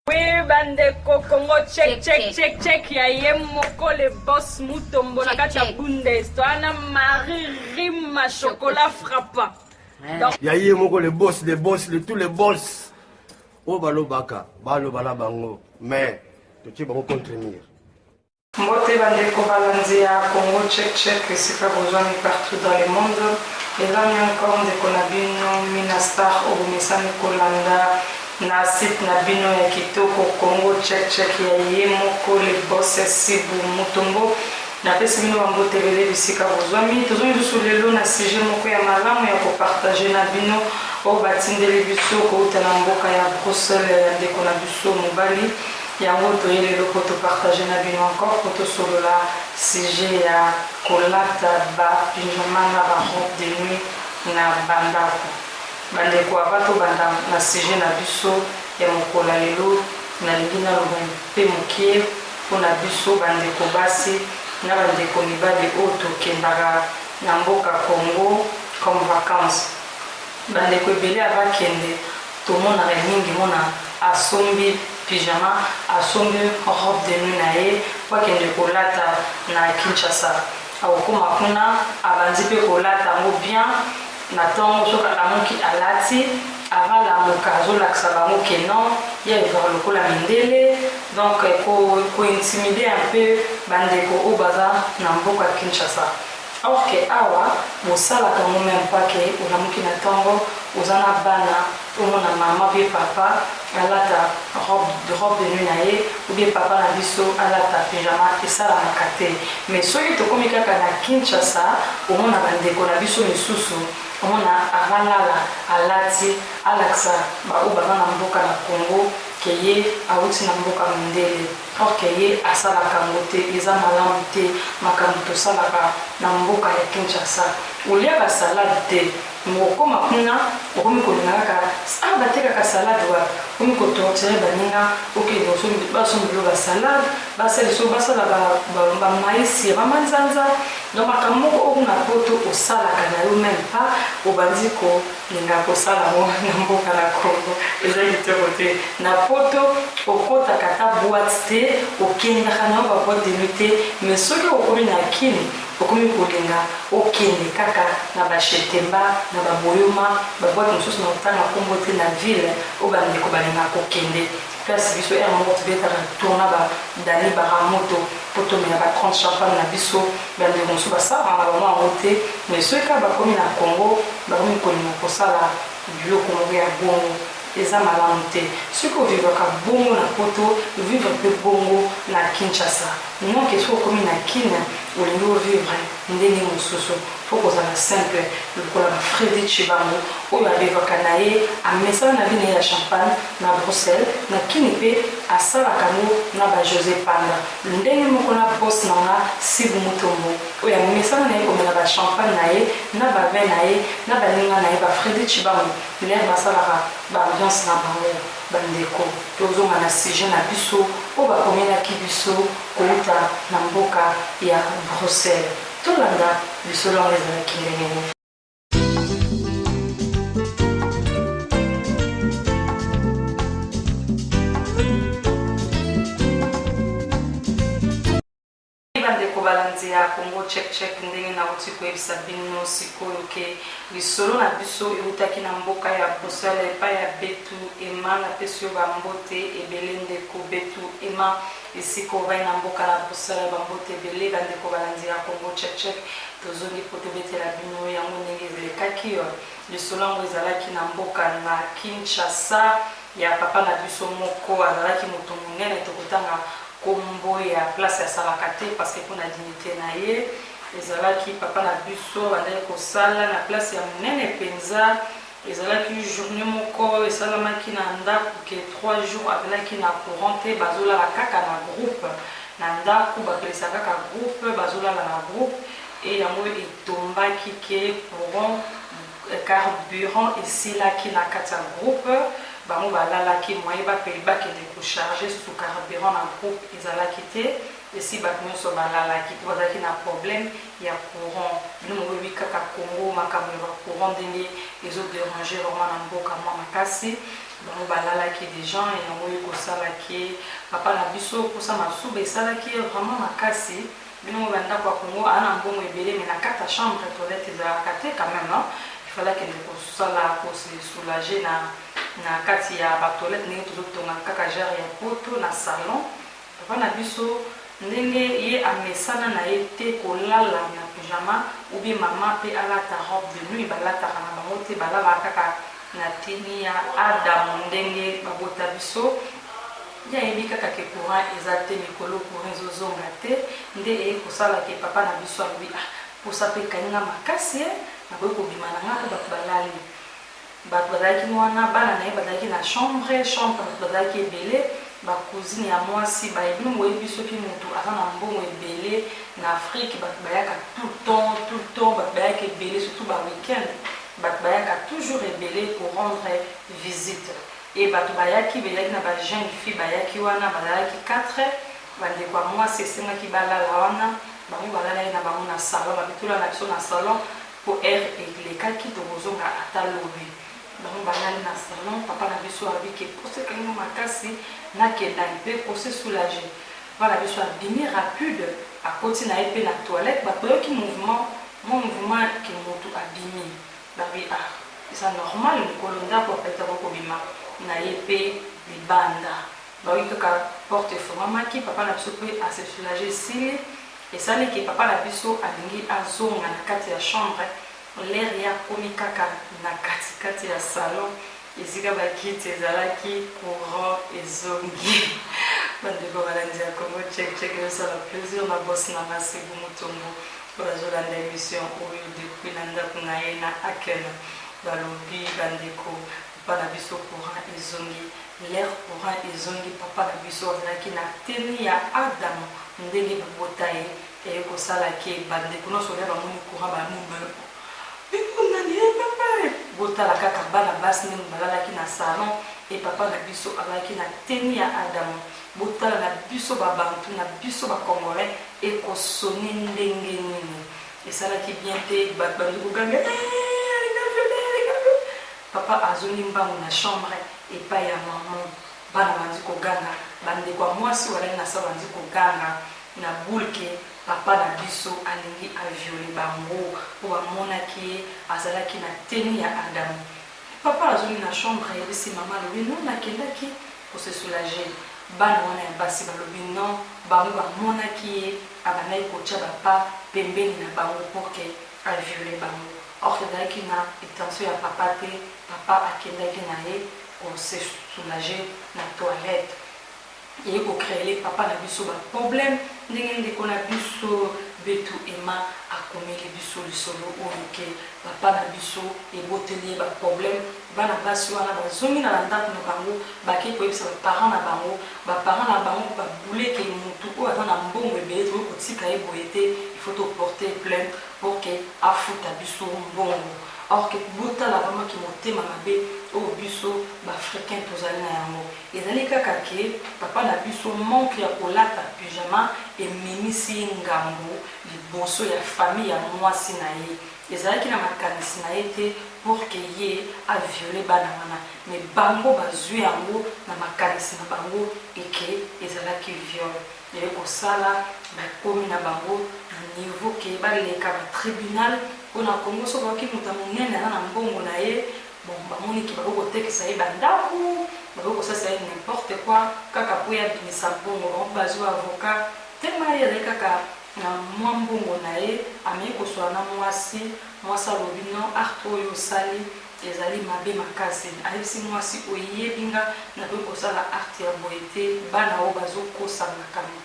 Oui, bandeko Congo, check, ya yemoko le boss Mutombo na kata Bundes. Toana Marie Rima chocolat frappant. Ya yemoko le boss, tous les boss. O balo baka, balo bala bango. Mais, tu vas contenir. Mbote bandeko balanzi ya Congo, check, esika besoin partout dans le monde. Et là, il y a encore des konabino, Minastar, Obumesani Kolanda. Na site na bino ya kitoko Congo check ya yemoko le boss Sibu Mutombo na pesi bino bambotebele bisika bozwami tozongi dusu lelo na sujet moko ya malamu ya kopartage na bino oyo batindeli biso kouta na mboka ya Bruxelles ya ndeko na biso mobali yango toye lelo po topartage na bino encore po tosolola sujet ya kolata bapinjama na barobe de nuit na bandako bandeko abato banda na sujet na biso ya mokola lelo nalingi naloba mpe mokie mpona biso bandeko basi na bandeko mibali oyo tokendaka na mboka Congo comme vacances bandeko ebele abakende tomonaka mingi mona asombi pyjama asombi robe de nuit na ye po akende kolata na Kinshasa akokoma kuna abandi mpe kolata yango bien na ntongo soki alamuki alati avalamuka azolakisa bango ke non ya evaka lokola mindele donc kointimide un peu bandeko oyo baza na mboka Kinshasa or ke awa bosalaka ngo meme pake olamuki na ntongo oza na bana omona mama bie papa alata robe de nuit na ye obie papa na biso alata pyjama esalamaka te mais soki tokomi kaka na Kinshasa omona bandeko na biso misusu omona avalala alati alakisa baoyo baza na mboka na Congo ke ye awuti na mboka mindele or ke ye asalaka ngo te eza malamu te makambo tosalaka na mboka ya Kinshasa oliaka salade te mokoma kuna okomi kolinga kaka batekaka salade wa okomi kotortire baninga okende basombelo basalade basaliso basala bamaisi ya bamanzanza donc makambo moko oyo na poto osalaka na yo meme pa obandi kolinga kosala ngo na mboka na Congo eza kitoko te na poto okotaka ta boite te okendaka na yo baboite de nuit te mais soki okomi na kini okomi kolinga okende kaka na bashetemba na baboyoma baboite mosusu na kotanga kombo te na ville oyo bandeko balinga kokende place biso ere moko tobetaka tourna badani baramoto po tomela ba 30 champagne na biso bandeko mosusu basalaka na bango yango te mais soki kaka bakomi na Congo bakomi kolinga kosala biloko moko ya bongo eza malamu te soki ovivaka bongo na poto ovivre mpe bongo na Kinshasa non ke soki okomi na kina olingi ovivre ndenge mosusu fo kozala simple lokola bafredi chibango oyo abivaka na ye amesala na bino ya champagne na Bruxelles na kini mpe asalaka ngo na bajosé panda ndenge moko na bos na nga Sibu Mutombo oyo amesala na ye komela bachampagne na ye na bavin na ye na baninga na ye bafredi chibango lere basalaka baambiance na bango bandeko tozonga na sujet na biso oyo bakomelaki biso kouta na mboka ya Bruxelles tolanda bisolo yango ezalaki ndenge bandeko balanzi ya Congo check ndenge nauti koyebisa bino sikoyo ke lisolo na biso eutaki na mboka ya Bruxelles epai ya Betu Ema napesi yo bambote ebele ndeko Betu Ema esika ovai na mboka na Bruxelles bambote ebele bandeko balanzi ya Congo check tozongi po tobetela bino yango ndenge ezalekaki yo lisolo yango ezalaki na mboka na Kinshasa ya papa na biso moko azalaki moto monene tokotanga kombo ya place ya salaka te parce que mpona dignité na ye ezalaki papa na biso bandaki kosala na place ya monene mpenza ezalaki journée moko esalamaki na ndako ke 3 jours avelaki na courant te bazolala kaka na groupe na ndako bapelisa kaka groupe bazolala na groupe e yango etombaki ke courant carburant esilaki na kati ya groupe bango balalaki moye bapeli bakende kocharge sous carburant na groupe ezalaki te esi bato nyonso balalaki mpo bazalaki na problème ya courant bino moyebi kaka Congo makambo ya bacourant ndenge ezoderange vraiment na mboka mwa makasi bango balalaki des gens yango ekosalaki papa na biso posa masuba esalaki vraiment makasi bino bandako ya Congo ana mbongo ebele mais na kati ya chambre toilette ezalaka te quand même il fallait kende kosala kose soulager na kati ya batoilette ndenge tozotonga kaka genre ya poto na salon papa na biso ndenge ye amesana na ye te kolala na pyjama ou bien mama mpe alata robe de nuit balataka na bango te balalaka kaka na teni ya Adamu ndenge babota biso ya yebi kaka ke courant eza te mikolo courant ezozonga te nde ekosala ke papa na biso alobi posa mpe kaninga makasi nakoki kobima na nga mpe bato balali bato bazalaki wana bana na ye bazalaki na chambre bato bazalaki ebele bacousine ya mwasi bayebi moyebi soki moto aza na mbongo ebele na Afrique bato bayaka tout le temps bato bayaka ebele surtout ba week-end bato bayaka toujours ebele pour rendre visite et bato bayaki na ba jeune fille bayaki wana bazalaki 4 bandeko ya mwasi esengaki balala wana bango balalaki na bango na salon babitola na biso na salon po aire elekaki tokozonga ata lobi bango balali na salon papa na biso abiki pose kango makasi nakenda mpe pose soulager bana biso abimi rapide akoti na ye mpe na toilette bakoyoki mouvement ke moto abimi babi eza normal mokolo ndako apetaka kobima na ye mpe libanda baoki kaka porte efungwamaki papa na biso mpe ase soulager esili esaliki papa na biso alingi azonga na kati ya chambre l'air ya komi kaka na katikati ya salon esika bakiti ezalaki courant ezongi bandeko balandi ya Congo check ezosala plaisir na bosi na Masibu Mutombo bazolanda émission oyo depuis na ndako na ye na akena balobi bandeko papa na biso courant ezongi l'air courant ezongi papa na biso azalaki na teni ya Adamu ndenge babota ye ekosalaki bandeko nyonso olia bamoni courant bamumba botala kaka bana basi ndenge balalaki na salon e papa na biso azalaki na teni ya Adamu botala na biso babantu na biso bakongolais ekosoni ndenge nini esalaki bien te bato bandi koganga papa azongi mbangu na chambre epai ya mama bana bandi koganga bandeko ya mwasi walali na sa bandi koganga na bulke papa na biso alingi aviole bango po bamonaki ye azalaki na teni ya Adamu papa azongi na chambre ayebisi mama alobi non nakendaki kose soulager bana wana ya basi balobi non bango bamonaki ye abandaki kotya bapa pembeni na bango pour ke aviole bango or ezalaki na intention ya papa te papa akendaki na ye kose soulager na toilette ye kokreele papa na biso baproblème ndenge ndeko na biso betu ema akomeli biso lisolo oyo ke papa na biso eboteli ye baproblème bana basi wana bazongi na ndako na bango baki koyebisa baparent na bango babuleke motu oyo aza na mbongo ebele tokoki kotika ye boye te il faut toporter plainte pour ke afuta biso mbongo or ke botala vraiment ki motema mabe oyo biso baafricain tozali na yango ezali kaka ke papa na biso manque ya kolata pyjama ememisi ye ngambo liboso ya famille ya mwasi na ye ezalaki na makanisi na ye te pour ke ye aviole bana wana mais bango bazwi yango na makanisi na bango eke ezalaki viole eye kosala bakomi na bango na niveau ke baleka batribunal mpona kongo so baoki moto monene aza na mbongo na ye bon bamoniki bakoki kotekisa ye bandako bakoki kosalisa ye n'importe quoi kaka po ya bimisa mbongo bango bazwi avocat tellement ye azali kaka na mwa mbongo na ye amei koswala na mwasi alobi non arte oyo osali ezali mabe makasi ayebisi mwasi oyebinga nakoki kosala arte ya boye te bana oyo bazokosa makambo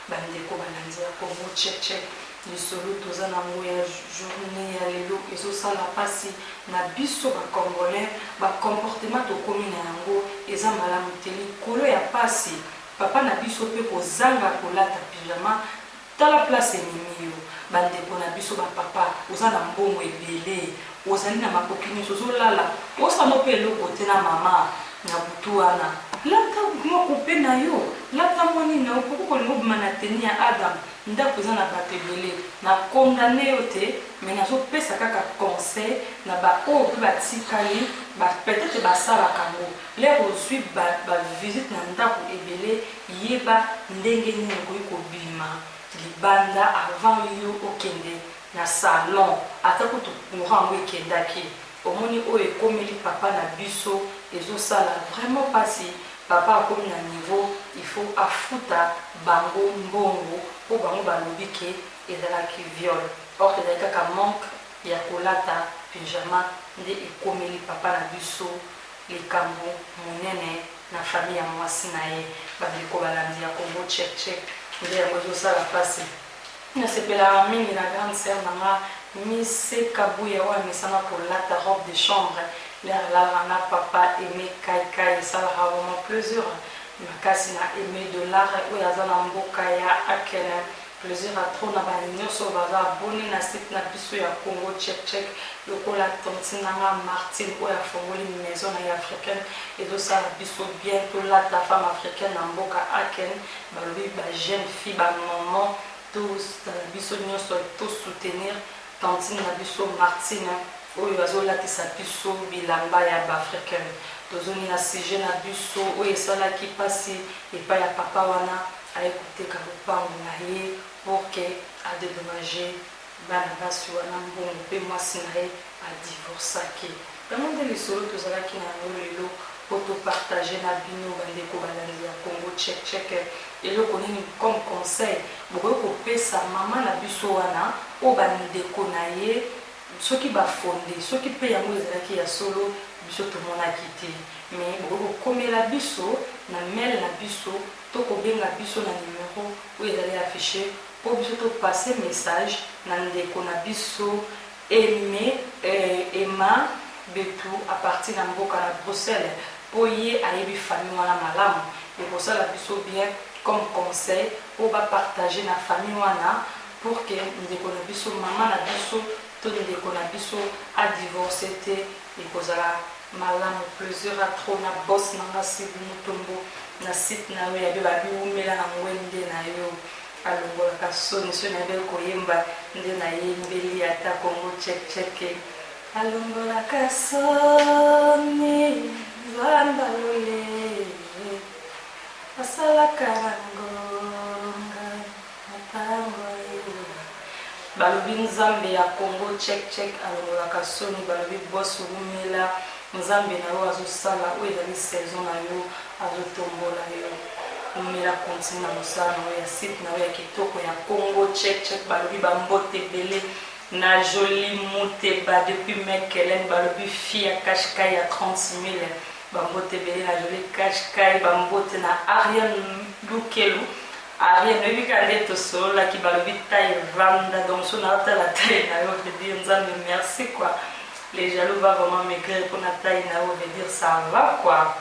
bandeko balandi ya Congo check lisolo toza nango ya journée ya lelo ezosala mpasi na biso bacongolais bacomportement tokomi na yango eza malamu te likolo ya mpasi papa na biso mpe kozanga kolata pyjama tala place ememi yo bandeko na biso bapapa oza na mbongo ebele ozali na makoki nyonso ozolala osano mpe eloko te na mama na butu wana lata moko mpe na yo lata moni na yo poko kolingo bima na teni ya adam ndako eza na bato ebele na kondane yo te me nazopesa kaka conseil na baoyo mpe batikali peut-être basalaka ngo lere ozwi bavisite na ndako ebele yeba ndenge nini okoki kobima libanda avant yo okende na salon ata kutu courant yango ekendaki omoni oyo ekomeli papa na biso ezosala vraiment pasi papa akomi na niveau il faut afuta bango mbongo mpo bango balobi ke ezalaki viol or ezali kaka manque ya kolata pyjama nde ekomeli papa na biso likambo monene na famille ya mwasi na ye bandeko balandi ya Congo check nde yango ezosala pasi nasepelaka mingi na grande sœur nanga mise kabuya oyo amesana kolata robe de chambre leralaka na papa aimé kaikai esalaka vraiment plaisir makasi na aimé dollar oyo aza na mboka ya akene plaisir atro na bani nyonso baza aboni na site na biso ya Congo check lokola tonti nanga Martine oyo afongoli maison na ye africaine ezosala biso bien tolata femme africaine na mboka akene balobi bajeune fille bamaman tous biso nyonso tosoutenir tantine na biso Martine oyo azolatisa biso bilamba ya baafricaine tozoni na sujet na biso oyo esalaki mpasi epai ya papa wana aye koteka lopango na ye pour ke adedommage bana basi wana mbongo mpe mwasi na ye adivorcaki yango nde lisolo tozalaki na yango lelo po topartage na bino bandeko balandi ya Congo check eloko nini comme conseil bokoki kopesa mama na biso wana oyo bandeko na ye soki bafonde soki mpe yango ezalaki ya solo biso tomonaki te mais bokoki kokomela biso na mail na biso to kobenga biso na numero oyo ezali affiché mpo biso topase message na ndeko na biso Emma Betu à partir na mboka na Bruxelles po ye ayebi famille wana malamu ekosala biso bien comme conseil po bapartage na famille wana pour que ndeko na biso mama na biso to ndeko na biso adivorce te ekozala malamu plaisir atro na boss nanga Sidi Mutombo na site na yo yabe babiwumela na ngwende na yo alongolaka soni abe koyemba nde na yembeli ata Congo check alongolaka soni zandalole asalaka ngonga matango balobi nzambe ya Congo check alongolaka soni balobi boss wumela nzambe na yo azosala oyo ezali saison na yo azotombola yo umela continue na mosala na yo ya site na yo ya kitoko ya Congo check balobi bambote ebele na Jolie Muteba depuis Mekelen balobi fille ya Kashkai ya 36 000 bambote ebele na Jolie Kashkai bambote na Ariane Lukelu Ariane ebika nde tosololaki balobi taille vanda donc so na otala taille na yo veut dire nzambe merci quoi les jaloux va vraiment maigrir pour la taille na yo veut dire ça va quoi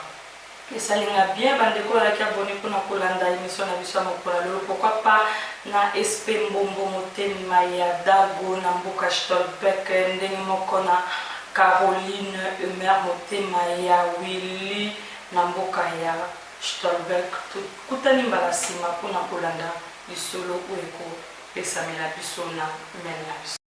et ça linga bien bandeko la ki abonné pour na kolanda émission na biso mokola lelo pourquoi pas na SP Mbombo Motema ya Dago na mboka Stolbeck ndenge moko na Caroline Emer Motema ya Willy na mboka ya Stolbeck kutani mbala sima pour na kolanda lisolo oyo eko pesamela biso na mena biso